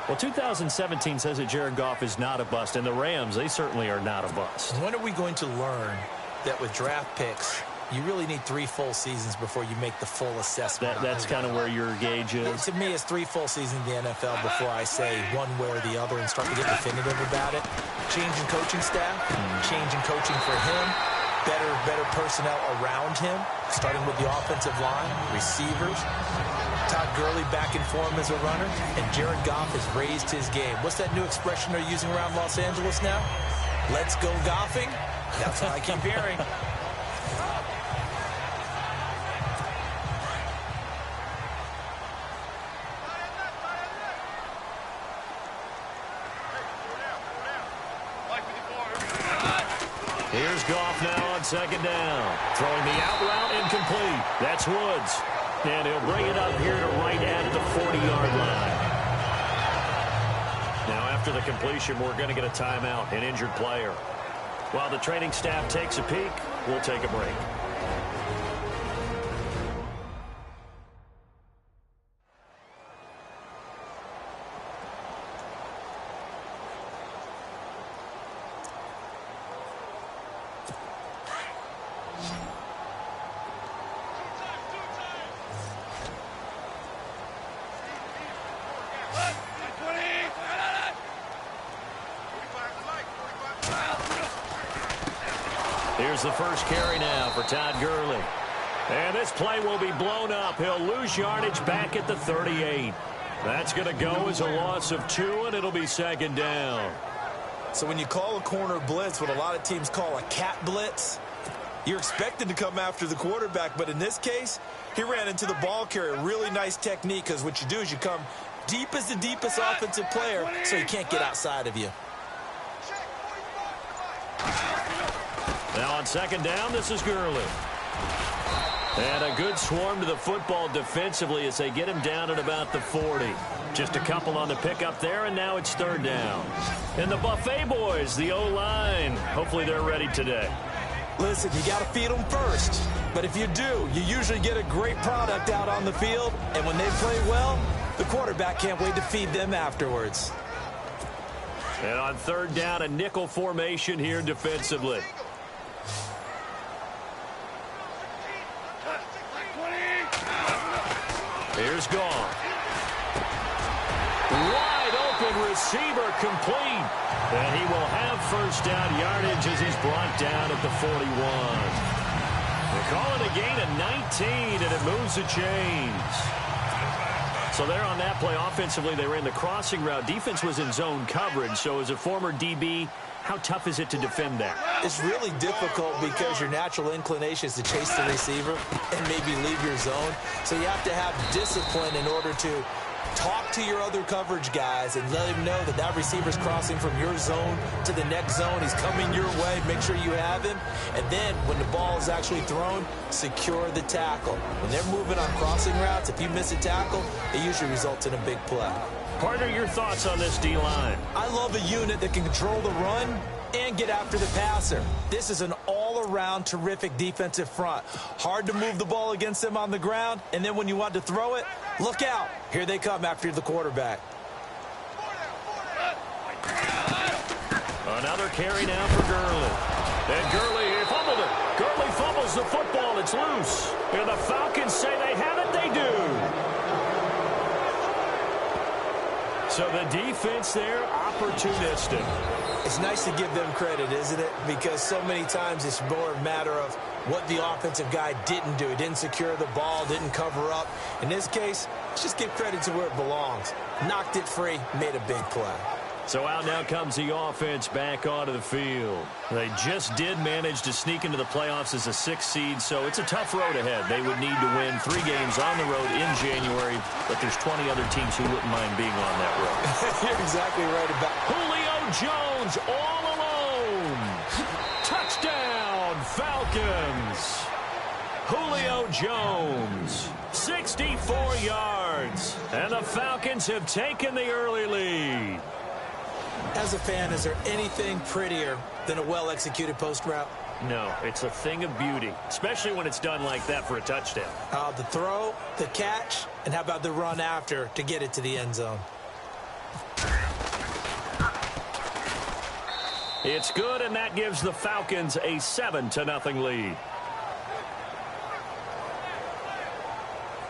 Well, 2017 says that Jared Goff is not a bust, and the Rams, they certainly are not a bust. When are we going to learn that with draft picks, you really need 3 full seasons before you make the full assessment? That's kind of where your gauge is. To me, it's 3 full seasons in the NFL before I say one way or the other and start to get definitive about it. Change in coaching staff, change in coaching for him, better personnel around him, starting with the offensive line, receivers. Todd Gurley back in form as a runner, and Jared Goff has raised his game. What's that new expression they're using around Los Angeles now? Let's go golfing? That's what I keep hearing. Here's Goff now on second down. Throwing the out route incomplete. That's Woods. And he'll bring it up here to right at the 40-yard line. Now, after the completion, we're going to get a timeout, an injured player. While the training staff takes a peek, we'll take a break. Here's the first carry now for Todd Gurley. And this play will be blown up. He'll lose yardage back at the 38. That's going to go as a loss of 2, and it'll be second down. So when you call a corner blitz, what a lot of teams call a cat blitz, you're expected to come after the quarterback. But in this case, he ran into the ball carrier. Really nice technique, because what you do is you come deep as the deepest offensive player so he can't get outside of you. Now on second down, this is Gurley. And a good swarm to the football defensively as they get him down at about the 40. Just a couple on the pickup there, and now it's third down. And the Buffet boys, the O-line, hopefully they're ready today. Listen, you got to feed them first. But if you do, you usually get a great product out on the field. And when they play well, the quarterback can't wait to feed them afterwards. And on third down, a nickel formation here defensively. Here's Goff. Wide open receiver complete. And he will have first down yardage as he's brought down at the 41. They call it a gain of 19, and it moves the chains. So there on that play, offensively, they ran the crossing route. Defense was in zone coverage. So as a former DB, how tough is it to defend that? It's really difficult because your natural inclination is to chase the receiver and maybe leave your zone. So you have to have discipline in order to talk to your other coverage guys and let him know that that receiver's crossing from your zone to the next zone. He's coming your way. Make sure you have him. And then when the ball is actually thrown, secure the tackle. When they're moving on crossing routes, if you miss a tackle, it usually results in a big play. Partner, your thoughts on this D-line? I love a unit that can control the run and get after the passer. This is an all-around terrific defensive front. Hard to move the ball against them on the ground, and then when you want to throw it, look out. Here they come after the quarterback. Another carry now for Gurley. And Gurley, he fumbled it. Gurley fumbles the football. It's loose. And the Falcons say they have it. They do. So the defense there, opportunistic. It's nice to give them credit, isn't it? Because so many times it's more a matter of what the offensive guy didn't do. He didn't secure the ball, didn't cover up. In this case, let's just give credit to where it belongs. Knocked it free, made a big play. So out now comes the offense back onto the field. They just did manage to sneak into the playoffs as a 6th seed, so it's a tough road ahead. They would need to win 3 games on the road in January, but there's 20 other teams who wouldn't mind being on that road. You're exactly right about Julio Jones all alone. Touchdown, Falcons. Julio Jones, 64 yards, and the Falcons have taken the early lead. As a fan, is there anything prettier than a well-executed post route? No, it's a thing of beauty, especially when it's done like that for a touchdown. The throw, the catch, and how about the run after to get it to the end zone? It's good, and that gives the Falcons a 7-0 lead.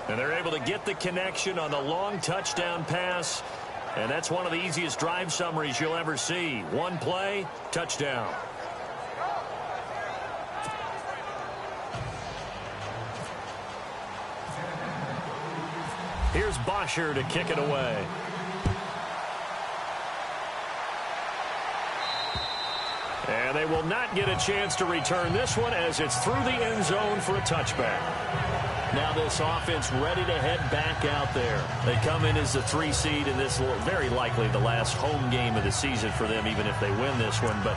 And they're able to get the connection on the long touchdown pass. And that's one of the easiest drive summaries you'll ever see. One play, touchdown. Here's Bosher to kick it away. And they will not get a chance to return this one as it's through the end zone for a touchback. Now this offense ready to head back out there. They come in as the 3 seed, and this will very likely the last home game of the season for them, even if they win this one. But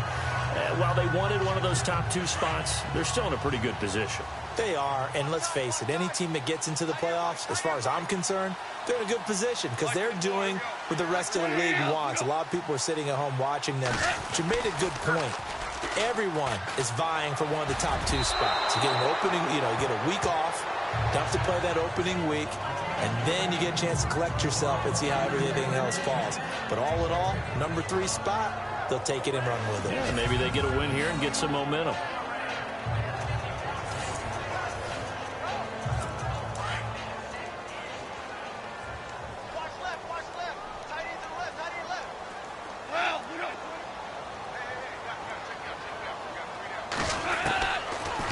while they wanted one of those top 2 spots, they're still in a pretty good position. They are, and let's face it, any team that gets into the playoffs, as far as I'm concerned, they're in a good position because they're doing what the rest of the league wants. A lot of people are sitting at home watching them, but you made a good point. Everyone is vying for one of the top 2 spots. You get an opening, you get a week off, don't have to play that opening week, and then you get a chance to collect yourself and see how everything else falls. But all in all, number 3 spot, they'll take it and run with it. Yeah, maybe they get a win here and get some momentum.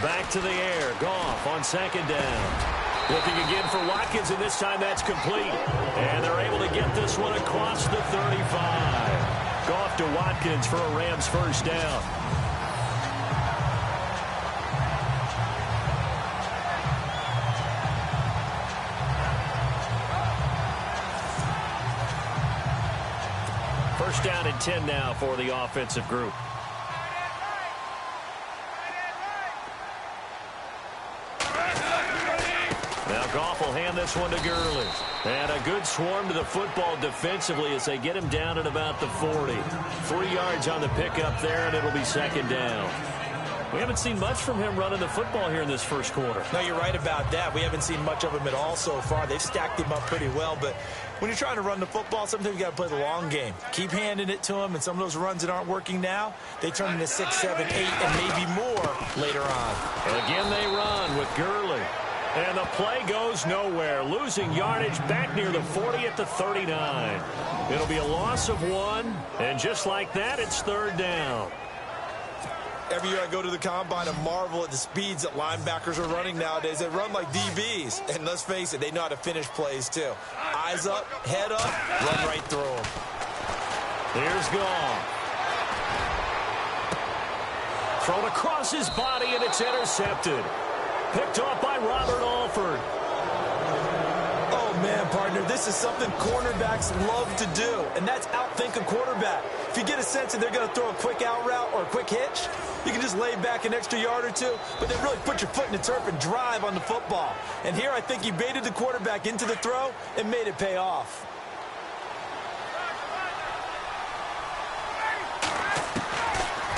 Back to the air. Goff on 2nd down. Looking again for Watkins, and this time that's complete. And they're able to get this one across the 35. Goff to Watkins for a Rams first down. First down and 10 now for the offensive group. Now Goff will hand this one to Gurley. And a good swarm to the football defensively as they get him down at about the 40. 3 yards on the pickup there, and it'll be 2nd down. We haven't seen much from him running the football here in this first quarter. No, you're right about that. We haven't seen much of him at all so far. They've stacked him up pretty well, but when you're trying to run the football, sometimes you got to play the long game. Keep handing it to him, and some of those runs that aren't working now, they turn into 6, 7, 8, and maybe more later on. Again, they run with Gurley. And the play goes nowhere. Losing yardage back near the 40 at the 39. It'll be a loss of 1, and just like that, it's 3rd down. Every year I go to the combine and marvel at the speeds that linebackers are running nowadays. They run like DBs. And let's face it, they know how to finish plays too. Eyes up, head up, run right through them. Here's Goff. Thrown across his body, and it's intercepted. Picked off by Robert Alford. Oh, man, partner, this is something cornerbacks love to do, and that's outthink a quarterback. If you get a sense that they're going to throw a quick out route or a quick hitch, you can just lay back an extra yard or 2, but then really put your foot in the turf and drive on the football. And here I think he baited the quarterback into the throw and made it pay off.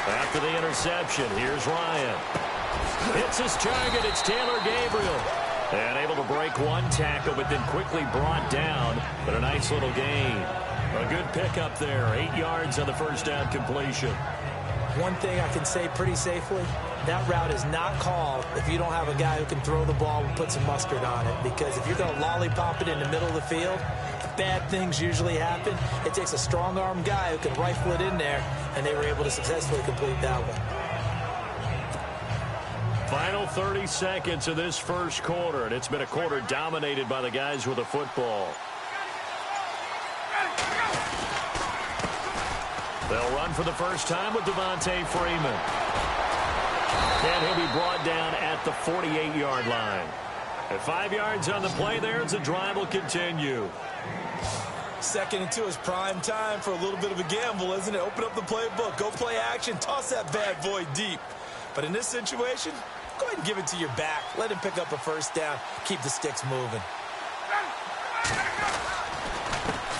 After the interception, here's Ryan. Hits his target. It's Taylor Gabriel. And able to break one tackle, but then quickly brought down. But a nice little gain. A good pickup there. 8 yards on the first down completion. One thing I can say pretty safely, that route is not called if you don't have a guy who can throw the ball and put some mustard on it. Because if you're going to lollipop it in the middle of the field, bad things usually happen. It takes a strong-arm guy who can rifle it in there, and they were able to successfully complete that one. Final 30 seconds of this first quarter, and it's been a quarter dominated by the guys with the football. They'll run for the first time with Devontae Freeman. And he'll be brought down at the 48-yard line. At 5 yards on the play there, the drive will continue. 2nd and 2 is prime time for a little bit of a gamble, isn't it? Open up the playbook, go play action, toss that bad boy deep. But in this situation, go ahead and give it to your back. Let him pick up a first down. Keep the sticks moving.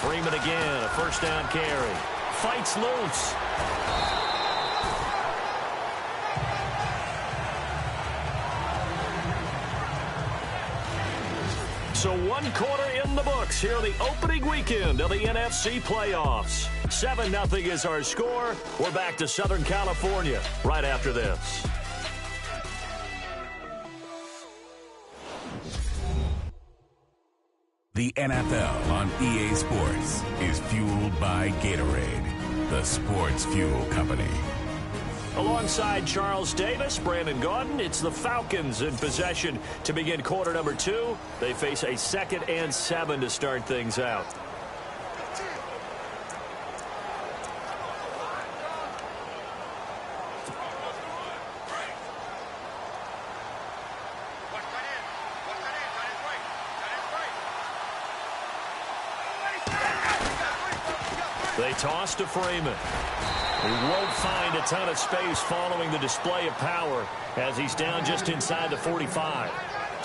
Freeman again, a first down carry. Fights loose. So 1 quarter in the books here the opening weekend of the NFC playoffs. 7-0 is our score. We're back to Southern California right after this. The NFL on EA Sports is fueled by Gatorade, the sports fuel company. Alongside Charles Davis, Brandon Gaudin, it's the Falcons in possession to begin quarter number 2. They face a 2nd and 7 to start things out. They toss to Freeman. He won't find a ton of space following the display of power as he's down just inside the 45.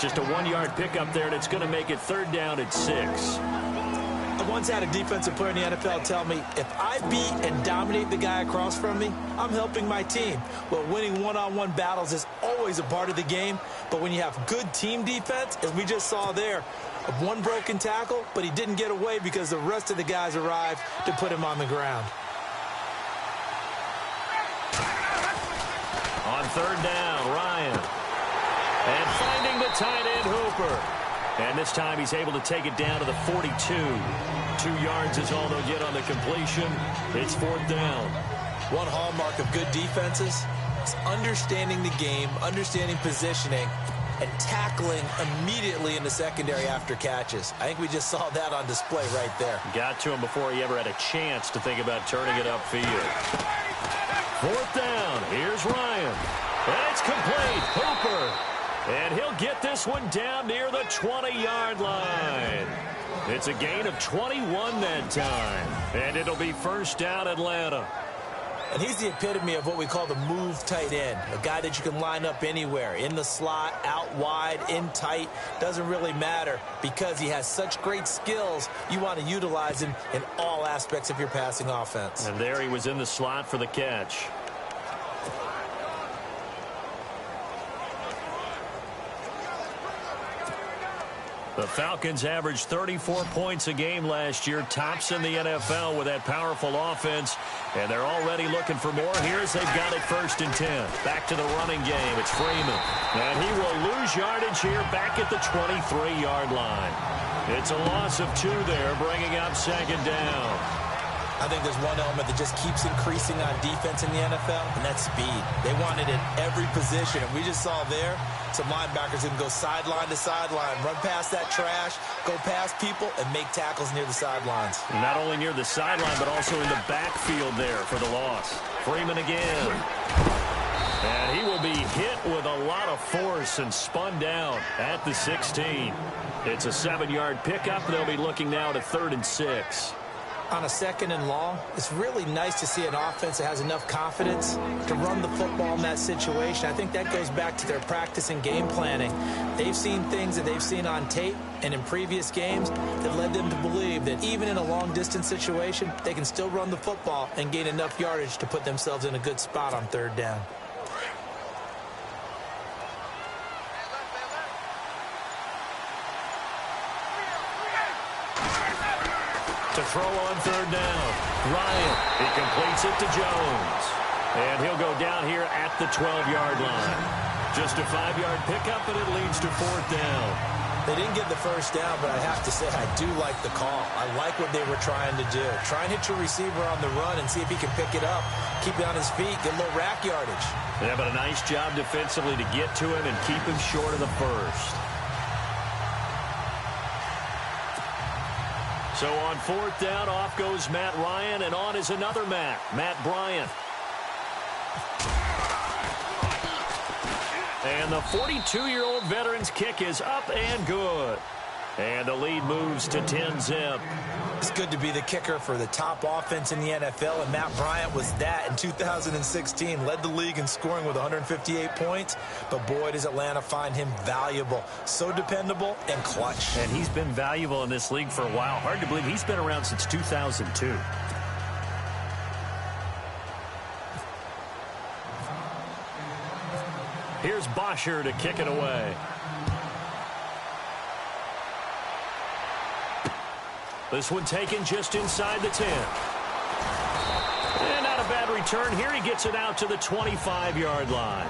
Just a 1-yard pickup there, and it's going to make it 3rd down at 6. I once had a defensive player in the NFL tell me, if I beat and dominate the guy across from me, I'm helping my team. Well, winning one-on-one battles is always a part of the game, but when you have good team defense, as we just saw there, one broken tackle, but he didn't get away because the rest of the guys arrived to put him on the ground. On 3rd down, Ryan. And finding the tight end, Hooper. And this time he's able to take it down to the 42. 2 yards is all they'll get on the completion. It's 4th down. One hallmark of good defenses is understanding the game, understanding positioning, and tackling immediately in the secondary after catches. I think we just saw that on display right there. Got to him before he ever had a chance to think about turning it upfield. 4th down. Here's Ryan. And it's complete. Hooper. And he'll get this one down near the 20-yard line. It's a gain of 21 that time. And it'll be 1st down, Atlanta. And he's the epitome of what we call the move tight end. A guy that you can line up anywhere. In the slot, out wide, in tight. Doesn't really matter because he has such great skills. You want to utilize him in all aspects of your passing offense. And there he was in the slot for the catch. The Falcons averaged 34 points a game last year, tops in the NFL with that powerful offense, and they're already looking for more. Here's they've got it 1st and 10. Back to the running game. It's Freeman, and he will lose yardage here back at the 23-yard line. It's a loss of 2 there, bringing up 2nd down. I think there's one element that just keeps increasing on defense in the NFL, and that's speed. They want it in every position, and we just saw there some linebackers who can go sideline to sideline, run past that trash, go past people, and make tackles near the sidelines. Not only near the sideline, but also in the backfield there for the loss. Freeman again. And he will be hit with a lot of force and spun down at the 16. It's a 7-yard pickup. They'll be looking now to 3rd and 6. On a 2nd and long, it's really nice to see an offense that has enough confidence to run the football in that situation. I think that goes back to their practice and game planning. They've seen things that they've seen on tape and in previous games that led them to believe that even in a long-distance situation, they can still run the football and gain enough yardage to put themselves in a good spot on 3rd down. To throw on 3rd down. Ryan, he completes it to Jones. And he'll go down here at the 12-yard line. Just a 5-yard pickup, and it leads to 4th down. They didn't get the 1st down, but I have to say I do like the call. I like what they were trying to do. Try and hit your receiver on the run and see if he can pick it up. Keep it on his feet, get a little rack yardage. Yeah, but a nice job defensively to get to him and keep him short of the 1st. So on 4th down, off goes Matt Ryan, and on is another Matt Bryant. And the 42-year-old veteran's kick is up and good. And the lead moves to 10-zip. It's good to be the kicker for the top offense in the NFL, and Matt Bryant was that in 2016. Led the league in scoring with 158 points, but boy, does Atlanta find him valuable. So dependable and clutch. And he's been valuable in this league for a while. Hard to believe he's been around since 2002. Here's Bosher to kick it away. This one taken just inside the 10. And not a bad return here. He gets it out to the 25-yard line.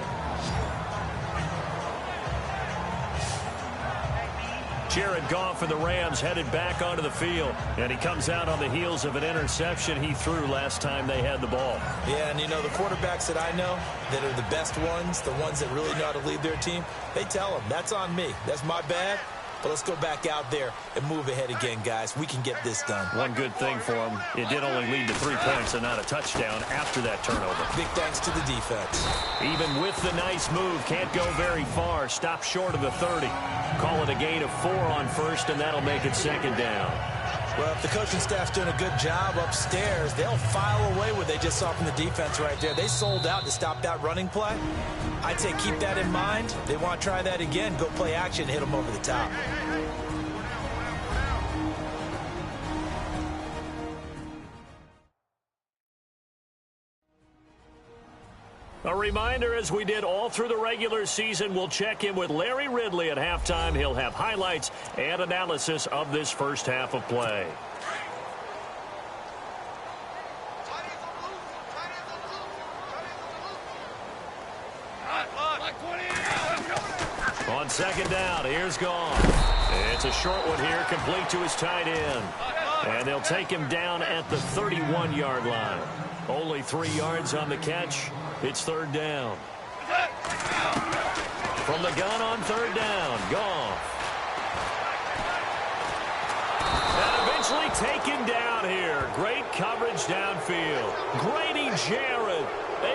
Jared Goff and the Rams headed back onto the field. And he comes out on the heels of an interception he threw last time they had the ball. Yeah, and you know, the quarterbacks that I know that are the best ones, the ones that really know how to lead their team, they tell them, that's on me. That's my bad. But let's go back out there and move ahead again, guys. We can get this done. One good thing for him, it did only lead to 3 points and not a touchdown after that turnover. Big thanks to the defense. Even with the nice move, can't go very far. Stop short of the 30. Call it a gain of 4 on first, and that'll make it second down. Well, if the coaching staff's doing a good job upstairs, they'll file away what they just saw from the defense right there. They sold out to stop that running play. I'd say keep that in mind. They want to try that again. Go play action, hit them over the top. A reminder, as we did all through the regular season, we'll check in with Larry Ridley at halftime. He'll have highlights and analysis of this first half of play. On second down, here's Goff. It's a short one here, complete to his tight end. And they'll take him down at the 31-yard line. Only 3 yards on the catch. It's third down. From the gun on third down, Goff. And eventually taken down here. Great coverage downfield. Grady Jarrett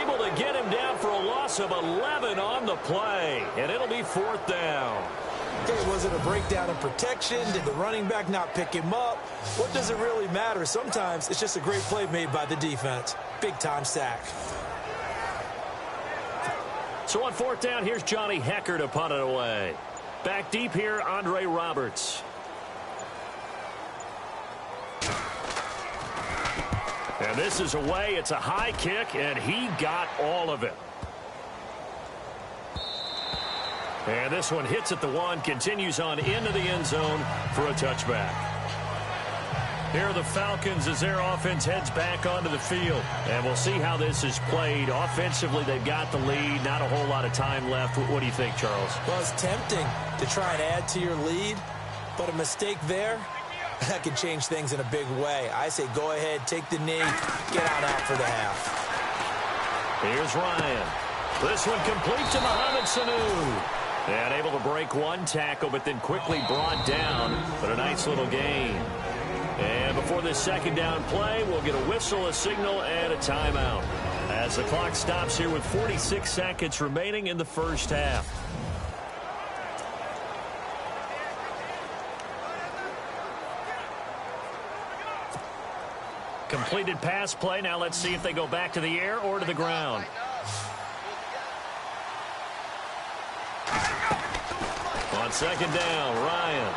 able to get him down for a loss of 11 on the play. And it'll be fourth down. Okay, was it a breakdown in protection? Did the running back not pick him up? What does it really matter? Sometimes it's just a great play made by the defense. Big-time sack. So on fourth down, here's Johnny Hecker to punt it away. Back deep here, Andre Roberts. And this is away. It's a high kick, and he got all of it. And this one hits at the 1, continues on into the end zone for a touchback. Here are the Falcons as their offense heads back onto the field. And we'll see how this is played. Offensively, they've got the lead. Not a whole lot of time left. What do you think, Charles? Well, it's tempting to try and add to your lead, but a mistake there, that could change things in a big way. I say go ahead, take the knee, get out for the half. Here's Ryan. This one complete to Mohamed Sanu. And able to break one tackle, but then quickly brought down. But a nice little gain. And before this second down play, we'll get a whistle, a signal, and a timeout. As the clock stops here with 46 seconds remaining in the first half. Completed pass play. Now let's see if they go back to the air or to the ground. On second down, Ryan.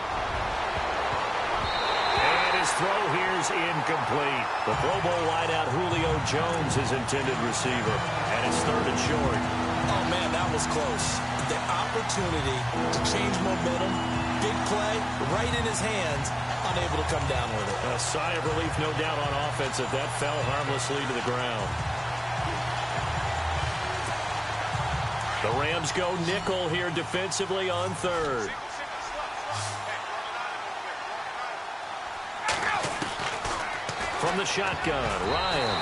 And his throw here's incomplete. The Pro Bowl wideout Julio Jones, his intended receiver. And it's third and short. Oh, man, that was close. The opportunity to change momentum, big play, right in his hands, unable to come down with it. A sigh of relief, no doubt, on offense if that fell harmlessly to the ground. The Rams go nickel here defensively on third. From the shotgun, Ryan.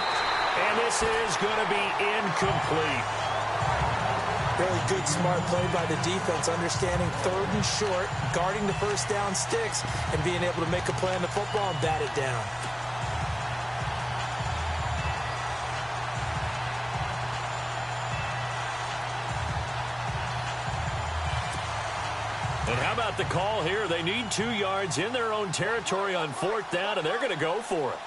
And this is going to be incomplete. Really good, smart play by the defense, understanding third and short, guarding the first down sticks, and being able to make a play on the football and bat it down. And how about the call here? They need 2 yards in their own territory on fourth down, and they're going to go for it.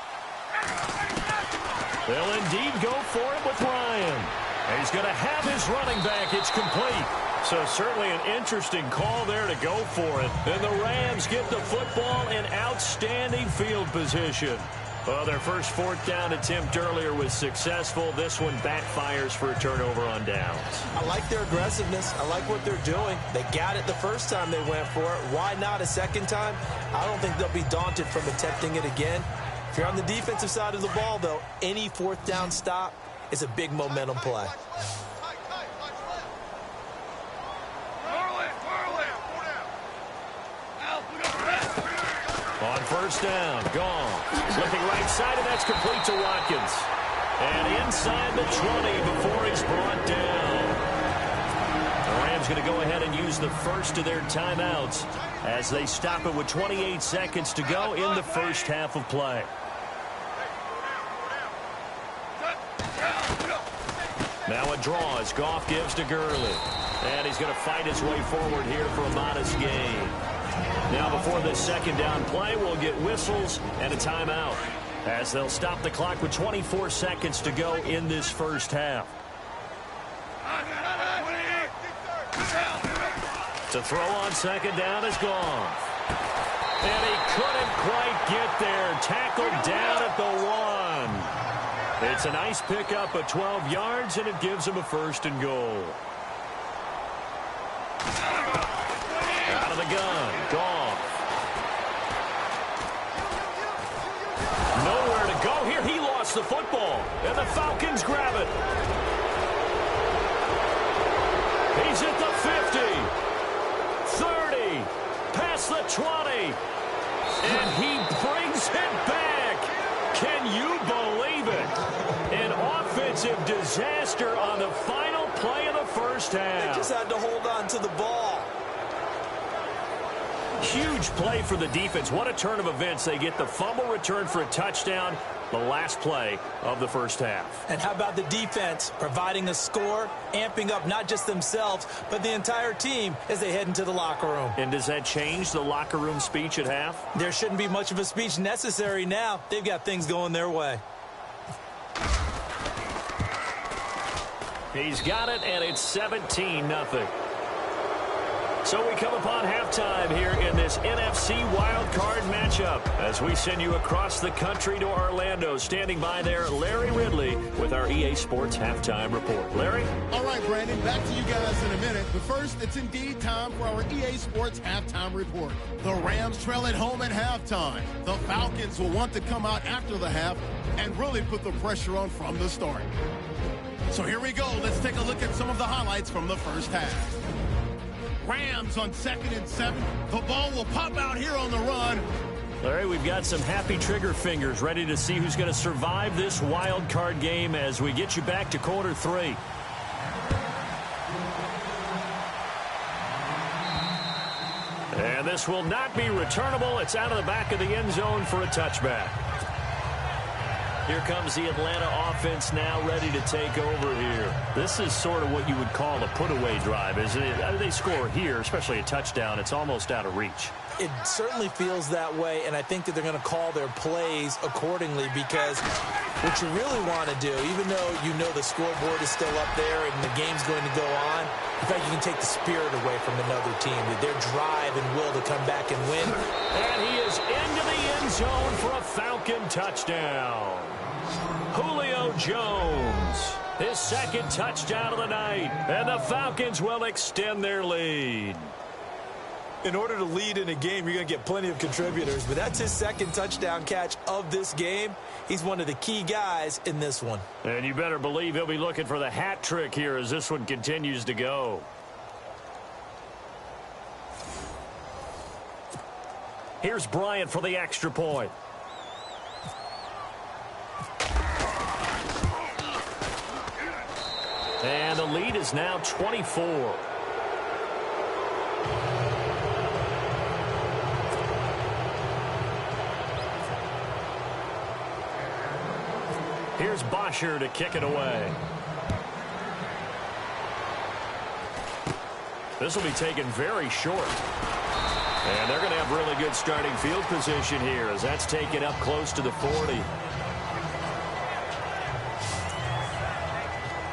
They'll indeed go for it with Ryan. And he's going to have his running back. It's complete. So certainly an interesting call there to go for it. And the Rams get the football in outstanding field position. Well, their first fourth down attempt earlier was successful. This one backfires for a turnover on downs. I like their aggressiveness. I like what they're doing. They got it the first time they went for it. Why not a second time? I don't think they'll be daunted from attempting it again. If you're on the defensive side of the ball, though, any fourth down stop is a big momentum play. On first down, gone. Flipping right side, and that's complete to Watkins. And inside the 20 before he's brought down. The Rams going to go ahead and use the first of their timeouts as they stop it with 28 seconds to go in the first half of play. Now a draw as Goff gives to Gurley. And he's going to fight his way forward here for a modest gain. Now before this second down play, we'll get whistles and a timeout as they'll stop the clock with 24 seconds to go in this first half. To throw on second down is Goff. And he couldn't quite get there. Tackled down at the 1. It's a nice pickup of 12 yards, and it gives him a first and goal. Out of the gun, Goff. Nowhere to go here. He lost the football, and the Falcons grab it. He's at the 50, 30, past the 20, and he brings it back. Can you believe it? An offensive disaster on the final play of the first half. They just had to hold on to the ball. Huge play for the defense. What a turn of events. They get the fumble return for a touchdown, the last play of the first half. And how about the defense providing a score, amping up not just themselves, but the entire team as they head into the locker room. And does that change the locker room speech at half? There shouldn't be much of a speech necessary now. They've got things going their way. He's got it, and it's 17-0. So we come upon halftime here in this NFC wildcard matchup as we send you across the country to Orlando. Standing by there, Larry Ridley with our EA Sports Halftime Report. Larry? All right, Brandon, back to you guys in a minute. But first, it's indeed time for our EA Sports Halftime Report. The Rams trail at home at halftime. The Falcons will want to come out after the half and really put the pressure on from the start. So here we go. Let's take a look at some of the highlights from the first half. Rams on 2nd and 7. The ball will pop out here on the run. Larry, we've got some happy trigger fingers ready to see who's going to survive this wild card game as we get you back to quarter 3. And this will not be returnable. It's out of the back of the end zone for a touchback. Here comes the Atlanta offense now ready to take over here. This is sort of what you would call a put-away drive, isn't it? They score here, especially a touchdown. It's almost out of reach. It certainly feels that way, and I think that they're going to call their plays accordingly because what you really want to do, even though you know the scoreboard is still up there and the game's going to go on, in fact, you can take the spirit away from another team, their drive and will to come back and win. And he is into the end zone for a Falcon touchdown. Julio Jones, his second touchdown of the night, and the Falcons will extend their lead. In order to lead in a game, you're going to get plenty of contributors, but that's his second touchdown catch of this game. He's one of the key guys in this one. And you better believe he'll be looking for the hat trick here as this one continues to go. Here's Bryant for the extra point. And the lead is now 24. Here's Bosher to kick it away. This will be taken very short. And they're going to have really good starting field position here as that's taken up close to the 40.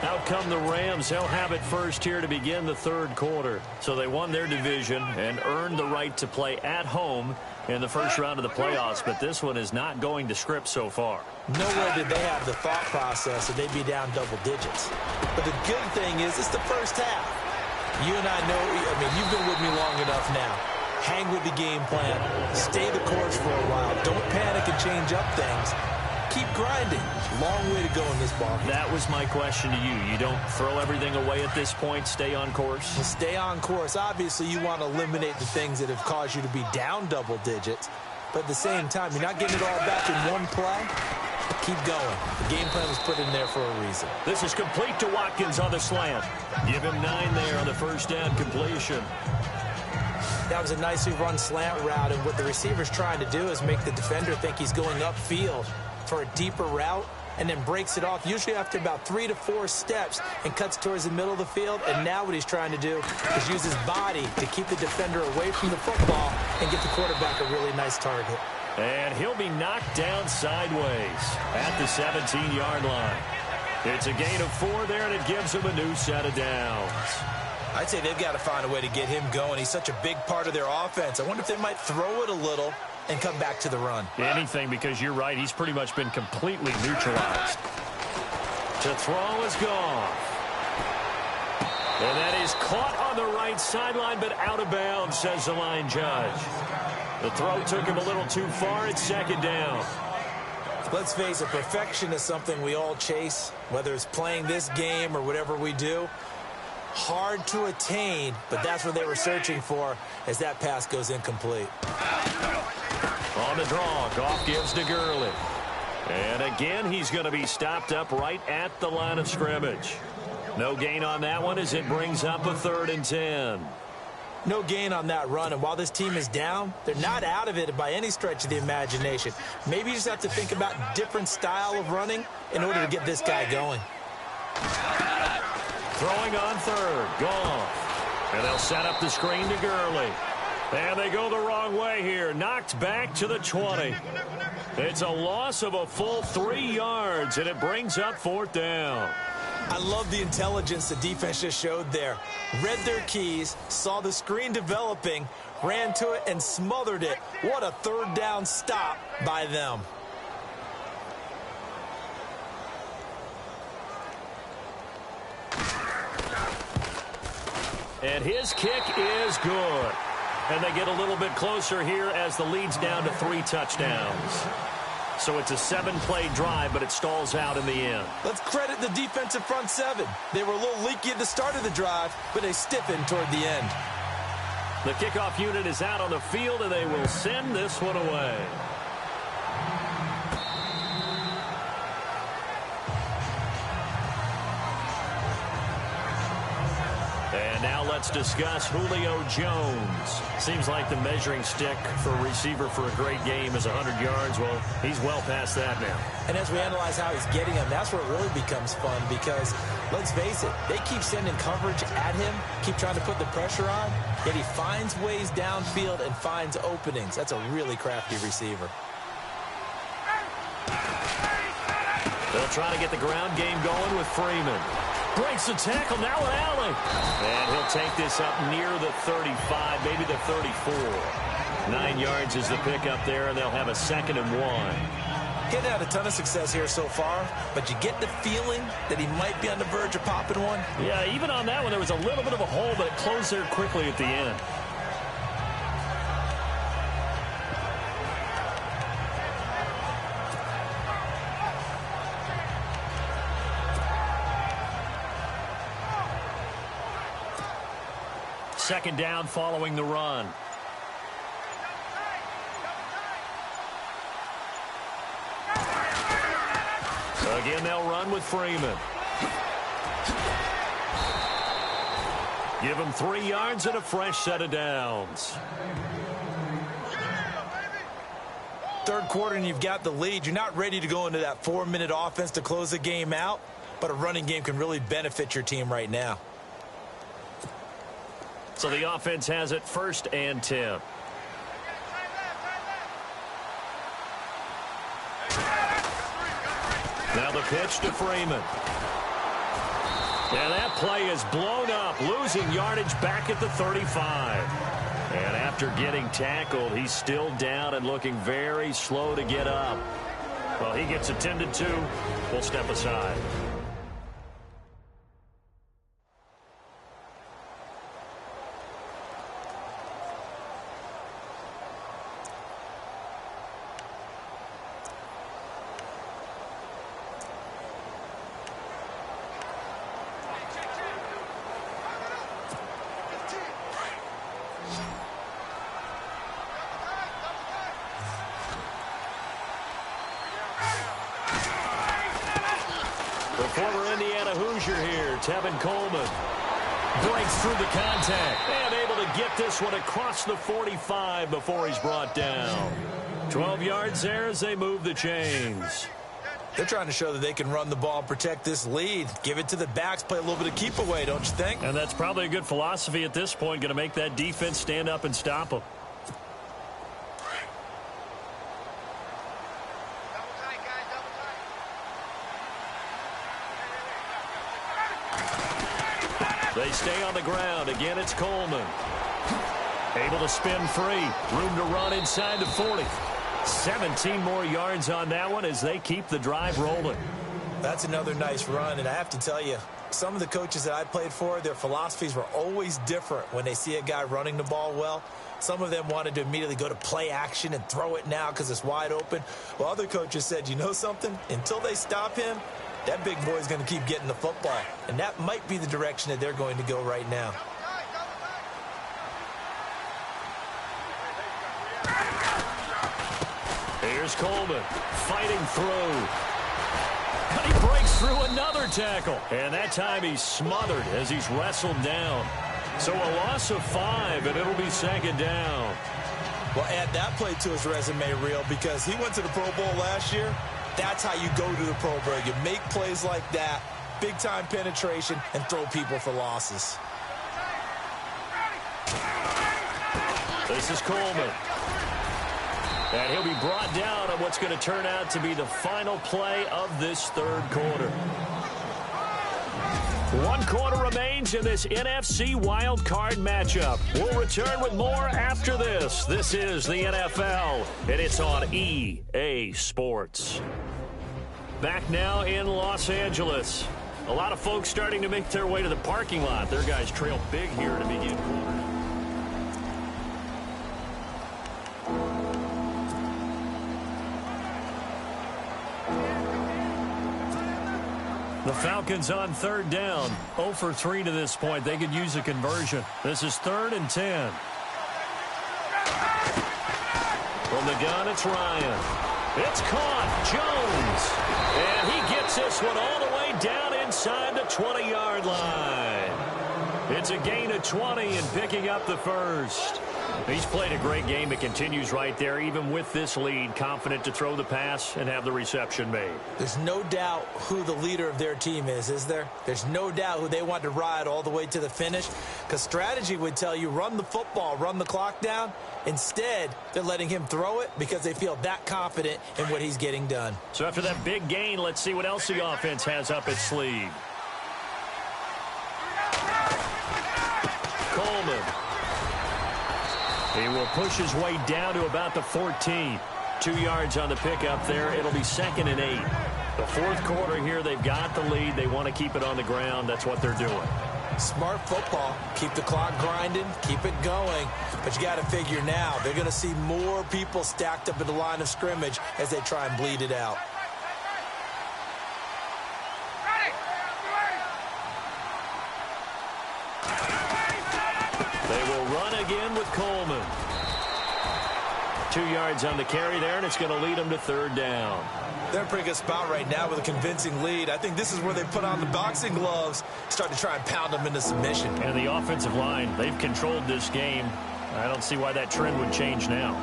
Out come the Rams. They'll have it first here to begin the third quarter. So they won their division and earned the right to play at home in the first round of the playoffs, but this one is not going to script so far. Nowhere did they have the thought process that they'd be down double digits. But the good thing is it's the first half. You and I know, I mean, you've been with me long enough now. Hang with the game plan. Stay the course for a while. Don't panic and change up things. Keep grinding. Long way to go in this ball game. That was my question to you. You don't throw everything away at this point, stay on course? Well, stay on course. Obviously, you want to eliminate the things that have caused you to be down double digits. But at the same time, you're not getting it all back in one play. Keep going. The game plan was put in there for a reason. This is complete to Watkins on the slant. Give him 9 there on the first down completion. That was a nicely run slant route, and what the receiver's trying to do is make the defender think he's going upfield for a deeper route, and then breaks it off, usually after about 3 to 4 steps, and cuts towards the middle of the field. And now what he's trying to do is use his body to keep the defender away from the football and get the quarterback a really nice target. And he'll be knocked down sideways at the 17-yard line. It's a gain of 4 there, and it gives him a new set of downs. I'd say they've got to find a way to get him going. He's such a big part of their offense. I wonder if they might throw it a little and come back to the run. Anything, because you're right. He's pretty much been completely neutralized. To throw is gone. And that is caught on the right sideline, but out of bounds, says the line judge. The throw took him a little too far. It's second down. Let's face it, perfection is something we all chase, whether it's playing this game or whatever we do. Hard to attain, but that's what they were searching for as that pass goes incomplete. On the draw, Goff gives to Gurley. And again, he's going to be stopped up right at the line of scrimmage. No gain on that one as it brings up a 3rd and 10. No gain on that run, and while this team is down, they're not out of it by any stretch of the imagination. Maybe you just have to think about different style of running in order to get this guy going. Throwing on 3rd, Goff. And they'll set up the screen to Gurley. And they go the wrong way here. Knocked back to the 20. It's a loss of a full 3 yards, and it brings up 4th down. I love the intelligence the defense just showed there. Read their keys, saw the screen developing, ran to it, and smothered it. What a 3rd down stop by them. And his kick is good. And they get a little bit closer here as the lead's down to 3 touchdowns. So it's a 7-play drive, but it stalls out in the end. Let's credit the defensive front 7. They were a little leaky at the start of the drive, but they stiffened toward the end. The kickoff unit is out on the field, and they will send this one away. And now let's discuss Julio Jones. Seems like the measuring stick for a receiver for a great game is 100 yards. Well, he's well past that now. And as we analyze how he's getting them, that's where it really becomes fun because, let's face it, they keep sending coverage at him, keep trying to put the pressure on, yet he finds ways downfield and finds openings. That's a really crafty receiver. They'll try to get the ground game going with Freeman. Breaks the tackle, now with Allen. And he'll take this up near the 35, maybe the 34. 9 yards is the pickup there, and they'll have a 2nd and 1. Getting out a ton of success here so far, but you get the feeling that he might be on the verge of popping one. Yeah, even on that one, there was a little bit of a hole, but it closed there quickly at the end. Second down following the run. Again, they'll run with Freeman. Give him 3 yards and a fresh set of downs. Third quarter and you've got the lead. You're not ready to go into that 4-minute offense to close the game out, but a running game can really benefit your team right now. So the offense has it 1st and 10. Now the pitch to Freeman. And that play is blown up, losing yardage back at the 35. And after getting tackled, he's still down and looking very slow to get up. Well, he gets attended to. We'll step aside. The former Indiana Hoosier here, Tevin Coleman. Breaks through the contact. And able to get this one across the 45 before he's brought down. 12 yards there as they move the chains. They're trying to show that they can run the ball and protect this lead. Give it to the backs, play a little bit of keep away, don't you think? And that's probably a good philosophy at this point. Going to make that defense stand up and stop them. They stay on the ground. Again, it's Coleman. Able to spin free. Room to run inside the 40. 17 more yards on that one as they keep the drive rolling. That's another nice run, and I have to tell you, some of the coaches that I played for, their philosophies were always different when they see a guy running the ball well. Some of them wanted to immediately go to play action and throw it now because it's wide open. Well, other coaches said, you know something? Until they stop him, that big boy is going to keep getting the football. And that might be the direction that they're going to go right now. Here's Coleman fighting through. He breaks through another tackle. And that time he's smothered as he's wrestled down. So a loss of 5, and it'll be second down. Well, add that play to his resume reel because he went to the Pro Bowl last year. That's how you go to the Pro Bowl. You make plays like that, big-time penetration, and throw people for losses. This is Coleman. And he'll be brought down on what's going to turn out to be the final play of this third quarter. 1 quarter remains in this NFC Wild Card matchup. We'll return with more after this. This is the NFL, and it's on EA Sports. Back now in Los Angeles. A lot of folks starting to make their way to the parking lot. Their guys trail big here to begin quarter. The Falcons on third down. 0 for 3 to this point. They could use a conversion. This is 3rd and 10. From the gun, it's Ryan. It's caught. Jones. And he gets this one all the way down inside the 20-yard line. It's a gain of 20 and picking up the first. He's played a great game. It continues right there, even with this lead, confident to throw the pass and have the reception made. There's no doubt who the leader of their team is there? There's no doubt who they want to ride all the way to the finish, because strategy would tell you run the football, run the clock down. Instead, they're letting him throw it because they feel that confident in what he's getting done. So after that big gain, let's see what else the offense has up its sleeve. Coleman. He will push his way down to about the 14. 2 yards on the pickup there. It'll be 2nd and 8. The fourth quarter here, they've got the lead. They want to keep it on the ground. That's what they're doing. Smart football. Keep the clock grinding. Keep it going. But you got to figure now, they're going to see more people stacked up at the line of scrimmage as they try and bleed it out. They will run again with Coleman. 2 yards on the carry there, and it's going to lead them to 3rd down. They're in a pretty good spot right now with a convincing lead. I think this is where they put on the boxing gloves, start to try and pound them into submission. And the offensive line, they've controlled this game. I don't see why that trend would change now.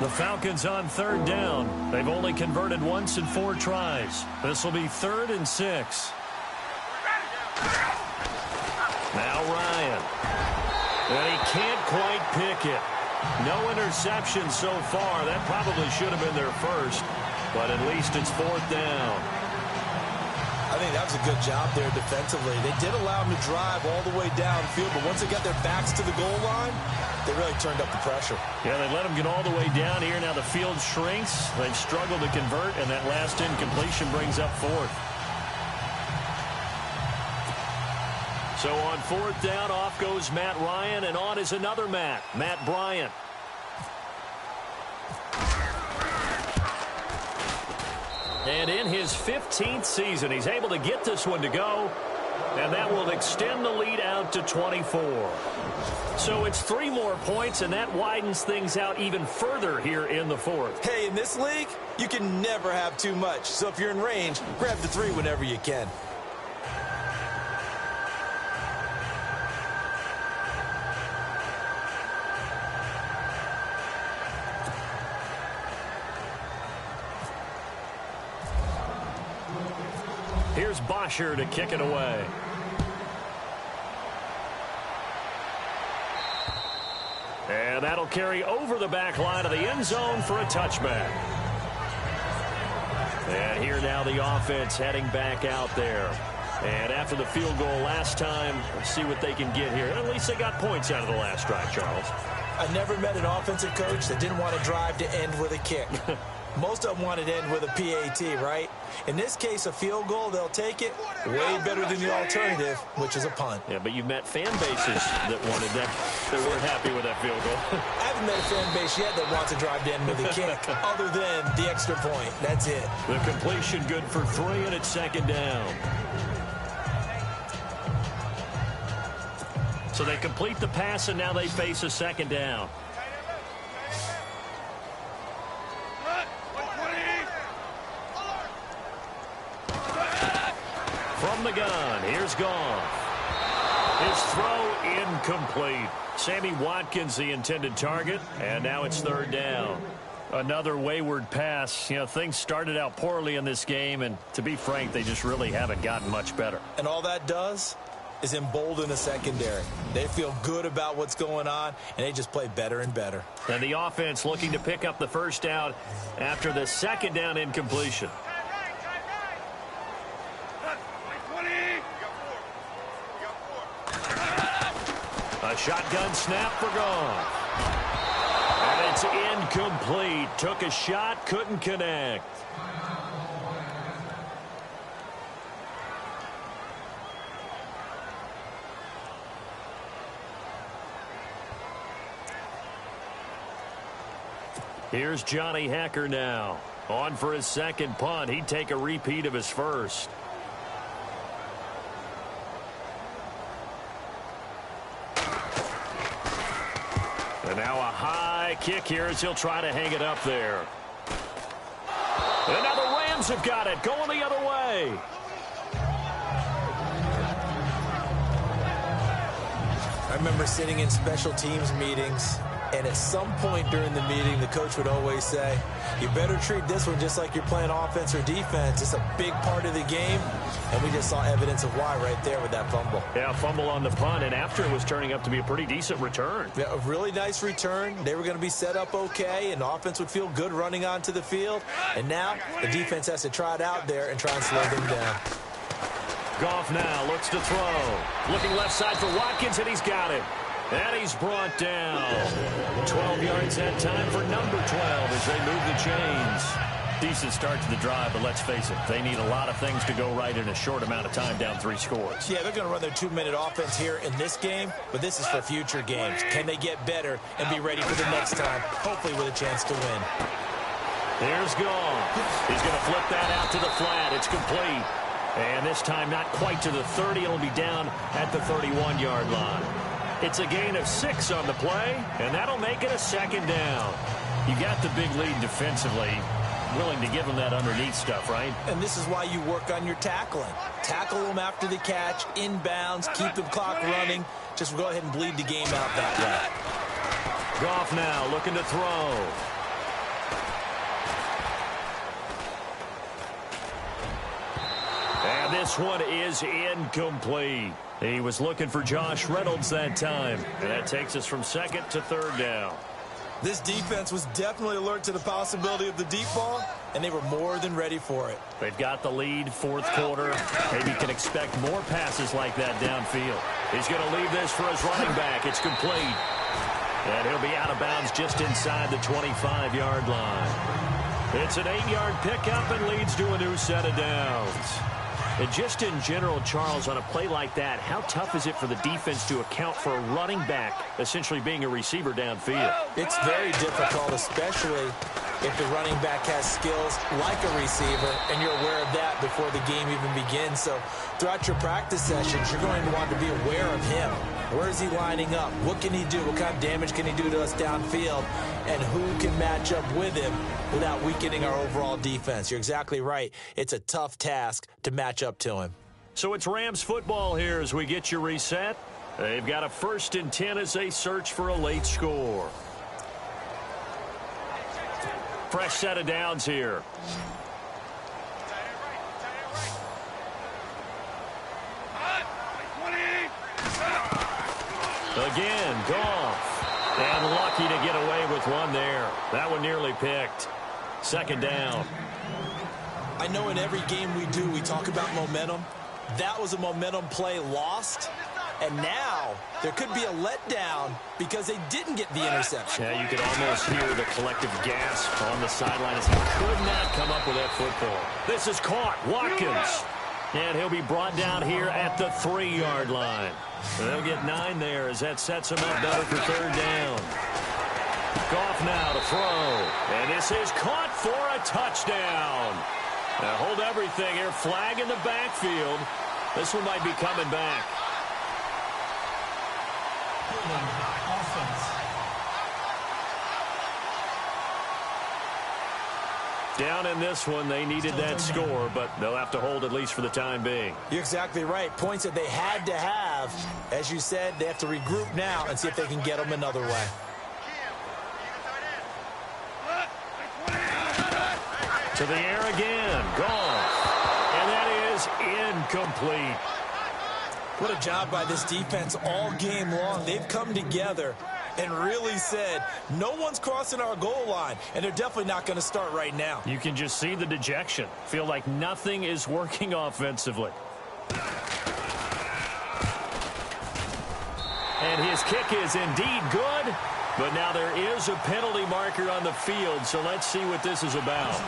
The Falcons on 3rd down. They've only converted once in 4 tries. This will be 3rd and 6. Now Ryan. And he can't quite pick it. No interception so far. That probably should have been their first. But at least it's 4th down. I think that was a good job there defensively. They did allow them to drive all the way downfield, but once they got their backs to the goal line, they really turned up the pressure. Yeah, they let them get all the way down here. Now the field shrinks. They've struggled to convert, and that last incompletion brings up fourth. So on fourth down, off goes Matt Ryan, and on is another Matt Bryant. And in his 15th season, he's able to get this one to go, and that will extend the lead out to 24. So it's 3 more points, and that widens things out even further here in the fourth. Hey, in this league, you can never have too much. So if you're in range, grab the 3 whenever you can. Here's Bosher to kick it away. And that'll carry over the back line of the end zone for a touchback. And here now the offense heading back out there. And after the field goal last time, let's see what they can get here. At least they got points out of the last drive, Charles. I never met an offensive coach that didn't want to drive to end with a kick. Most of them wanted to end with a PAT, right? In this case, a field goal, they'll take it way better than the alternative, which is a punt. Yeah, but you've met fan bases that wanted that, that weren't happy with that field goal. I haven't met a fan base yet that wants to drive to end with a kick, other than the extra point. That's it. The completion good for 3, and it's second down. So they complete the pass, and now they face a second down. From the gun, here's Goff. His throw incomplete. Sammy Watkins the intended target, and now it's third down. Another wayward pass. You know, things started out poorly in this game, and to be frank, they just really haven't gotten much better. And all that does is embolden the secondary. They feel good about what's going on, and they just play better and better. And the offense looking to pick up the first down after the second down incompletion. A shotgun snap for Goff. And it's incomplete. Took a shot, couldn't connect. Here's Johnny Hecker now. On for his second punt. He'd take a repeat of his first. And now a high kick here as he'll try to hang it up there. And now the Rams have got it, going the other way. I remember sitting in special teams meetings, and at some point during the meeting, the coach would always say, you better treat this one just like you're playing offense or defense. It's a big part of the game, and we just saw evidence of why right there with that fumble. Yeah, fumble on the punt, and after it was turning up to be a pretty decent return. Yeah, a really nice return. They were going to be set up okay, and the offense would feel good running onto the field. And now the defense has to try it out there and try and slow them down. Goff now looks to throw. Looking left side for Watkins, and he's got it. And he's brought down. 12 yards that time for number 12 as they move the chains. Decent start to the drive, but let's face it, they need a lot of things to go right in a short amount of time, down 3 scores. Yeah, they're going to run their 2-minute offense here in this game, but this is for future games. Can they get better and be ready for the next time, hopefully with a chance to win? There's Goff. He's going to flip that out to the flat. It's complete. And this time not quite to the 30. It'll be down at the 31-yard line. It's a gain of 6 on the play, and that'll make it a second down. You got the big lead defensively. Willing to give them that underneath stuff, right? And this is why you work on your tackling. Tackle them after the catch, inbounds, keep the clock running. Just go ahead and bleed the game out that way. Goff now looking to throw. And this one is incomplete. He was looking for Josh Reynolds that time. And that takes us from second to third down. This defense was definitely alert to the possibility of the deep ball, and they were more than ready for it. They've got the lead, fourth quarter. Maybe can expect more passes like that downfield. He's going to leave this for his running back. It's complete. And he'll be out of bounds just inside the 25-yard line. It's an 8-yard pickup and leads to a new set of downs. And just in general, Charles, on a play like that, how tough is it for the defense to account for a running back essentially being a receiver downfield? It's very difficult, especially if the running back has skills like a receiver, and you're aware of that before the game even begins. So throughout your practice sessions, you're going to want to be aware of him. Where is he lining up? What can he do? What kind of damage can he do to us downfield? And who can match up with him without weakening our overall defense? You're exactly right. It's a tough task to match up to him. So it's Rams football here as we get you reset. They've got a 1st and 10 as they search for a late score. Fresh set of downs here. Again, Goff. And lucky to get away with one there. That one nearly picked. 2nd down. I know in every game we do, we talk about momentum. That was a momentum play lost. And now there could be a letdown because they didn't get the interception. Yeah, you could almost hear the collective gasp on the sideline as he could not come up with that football. This is caught. Watkins. And he'll be brought down here at the 3-yard line. And they'll get 9 there as that sets him up better for 3rd down. Goff now to throw. And this is caught for a touchdown. Now hold everything here. Flag in the backfield. This one might be coming back. Down in this one, they needed that score, but they'll have to hold at least for the time being. You're exactly right. Points that they had to have. As you said, they have to regroup now and see if they can get them another way. To the air again. Gone. And that is incomplete. What a job by this defense all game long. They've come together and really said, no one's crossing our goal line, and they're definitely not going to start right now. You can just see the dejection. Feel like nothing is working offensively. And his kick is indeed good, but now there is a penalty marker on the field, so let's see what this is about.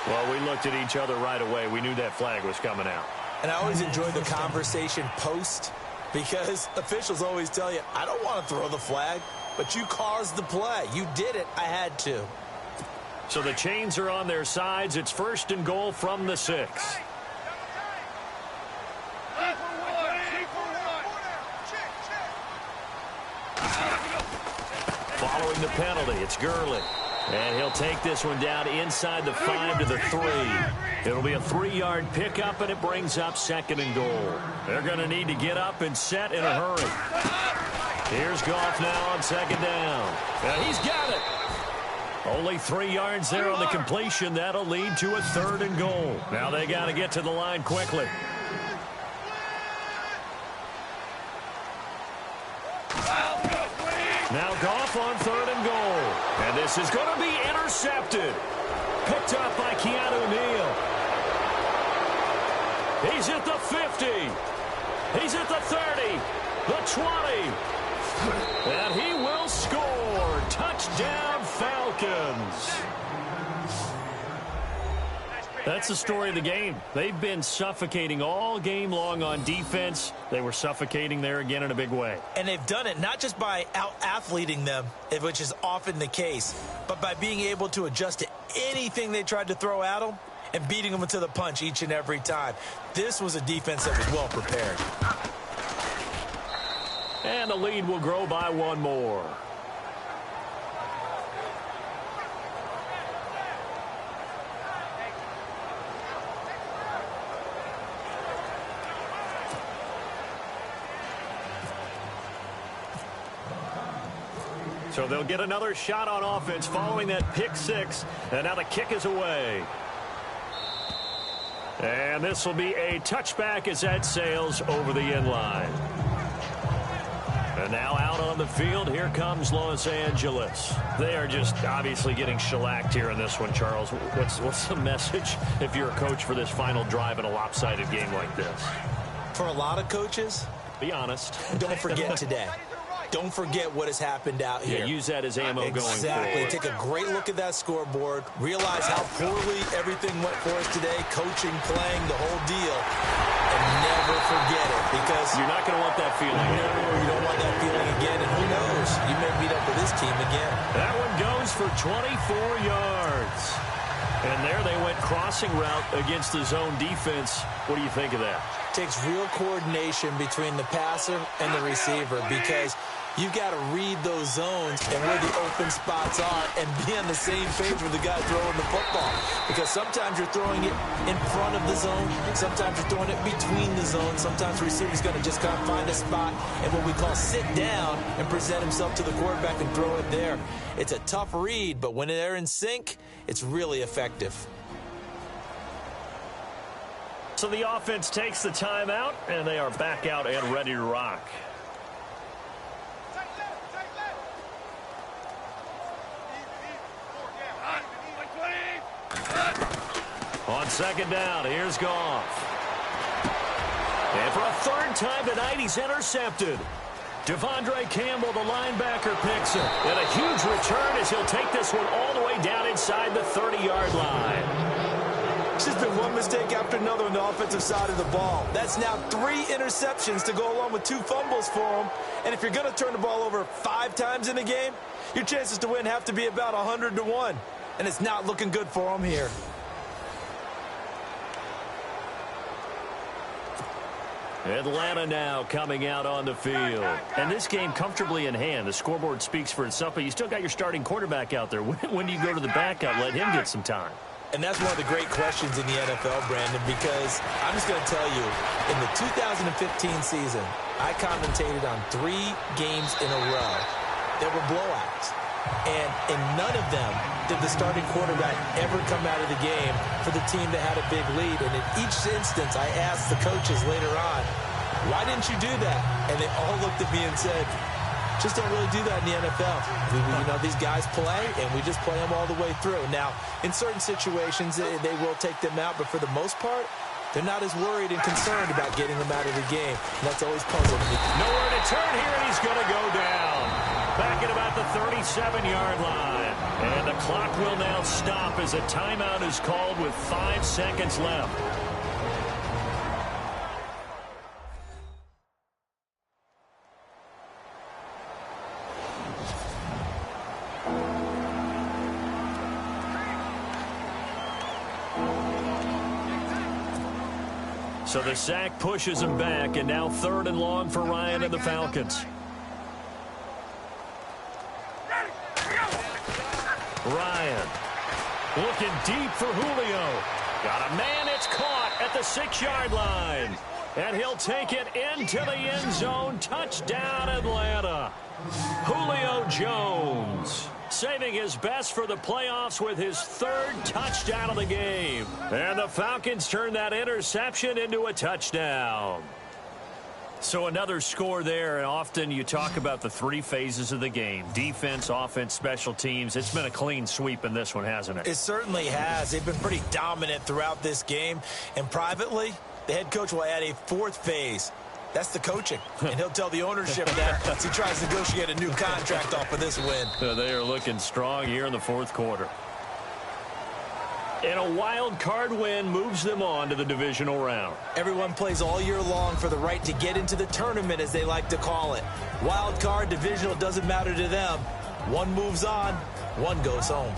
Well, we looked at each other right away. We knew that flag was coming out. And I always enjoy the conversation post because officials always tell you, I don't want to throw the flag, but you caused the play. You did it. I had to. So the chains are on their sides. It's 1st and goal from the 6. Following the penalty, it's Gurley. And he'll take this one down inside the 5 to the 3. It'll be a 3-yard pickup, and it brings up 2nd and goal. They're going to need to get up and set in a hurry. Here's Goff now on 2nd down. And he's got it. Only 3 yards there on the completion. That'll lead to a 3rd and goal. Now they got to get to the line quickly. Now Goff on 3rd and goal. And this is going to be intercepted. Picked up by Keanu Neal. He's at the 50. He's at the 30. The 20. And he will score. Touchdown, Falcons. That's the story of the game. They've been suffocating all game long on defense. They were suffocating there again in a big way. And they've done it not just by out-athleting them, which is often the case, but by being able to adjust to anything they tried to throw at them and beating them to the punch each and every time. This was a defense that was well prepared. And the lead will grow by 1 more. So they'll get another shot on offense following that pick 6. And now the kick is away. And this will be a touchback as that sails over the end line. And now out on the field, here comes Los Angeles. They are just obviously getting shellacked here in this one, Charles. What's the message if you're a coach for this final drive in a lopsided game like this? For a lot of coaches, be honest. Don't forget today. Don't forget what has happened out here. Yeah, use that as ammo going forward. Exactly. Take a great look at that scoreboard. Realize how poorly everything went for us today. Coaching, playing, the whole deal. And never forget it, because you're not going to want that feeling. No, you don't want that feeling again. And who knows? You may meet up with this team again. That one goes for 24 yards. And there they went crossing route against the zone defense. What do you think of that? Takes real coordination between the passer and the receiver, because you've got to read those zones and where the open spots are and be on the same page with the guy throwing the football. Because sometimes you're throwing it in front of the zone. Sometimes you're throwing it between the zones. Sometimes the receiver's going to just kind of find a spot and what we call sit down and present himself to the quarterback and throw it there. It's a tough read, but when they're in sync, it's really effective. So the offense takes the timeout, and they are back out and ready to rock. On second down, here's Goff. And for a third time tonight, he's intercepted. Devondre Campbell, the linebacker, picks him. And a huge return as he'll take this one all the way down inside the 30-yard line. It's just been one mistake after another on the offensive side of the ball. That's now 3 interceptions to go along with 2 fumbles for him. And if you're going to turn the ball over 5 times in a game, your chances to win have to be about 100-1. And it's not looking good for him here. Atlanta now coming out on the field. And this game comfortably in hand. The scoreboard speaks for itself, but you still got your starting quarterback out there. When do you go to the backup, let him get some time? And that's one of the great questions in the NFL, Brandon, because I'm just going to tell you, in the 2015 season, I commentated on 3 games in a row that were blowouts. And in none of them did the starting quarterback ever come out of the game for the team that had a big lead. And in each instance, I asked the coaches later on, why didn't you do that? And they all looked at me and said, just don't really do that in the NFL. You know, these guys play, and we just play them all the way through. Now, in certain situations, they will take them out, but for the most part, they're not as worried and concerned about getting them out of the game. And that's always puzzling me. Nowhere to turn here, and he's going to go down. Back at about the 37-yard line. And the clock will now stop as a timeout is called with 5 seconds left. So the sack pushes him back, and now 3rd and long for Ryan and the Falcons. Ryan looking deep for Julio. Got a man, it's caught at the 6-yard line. And he'll take it into the end zone. Touchdown, Atlanta. Julio Jones saving his best for the playoffs with his 3rd touchdown of the game. And the Falcons turn that interception into a touchdown. So another score there, and often you talk about the 3 phases of the game. Defense, offense, special teams. It's been a clean sweep in this one, hasn't it? It certainly has. They've been pretty dominant throughout this game. And privately, the head coach will add a 4th phase. That's the coaching. And he'll tell the ownership that as he tries to negotiate a new contract off of this win. They are looking strong here in the 4th quarter. And a wild card win moves them on to the divisional round. Everyone plays all year long for the right to get into the tournament, as they like to call it. Wild card, divisional, doesn't matter to them. One moves on, one goes home.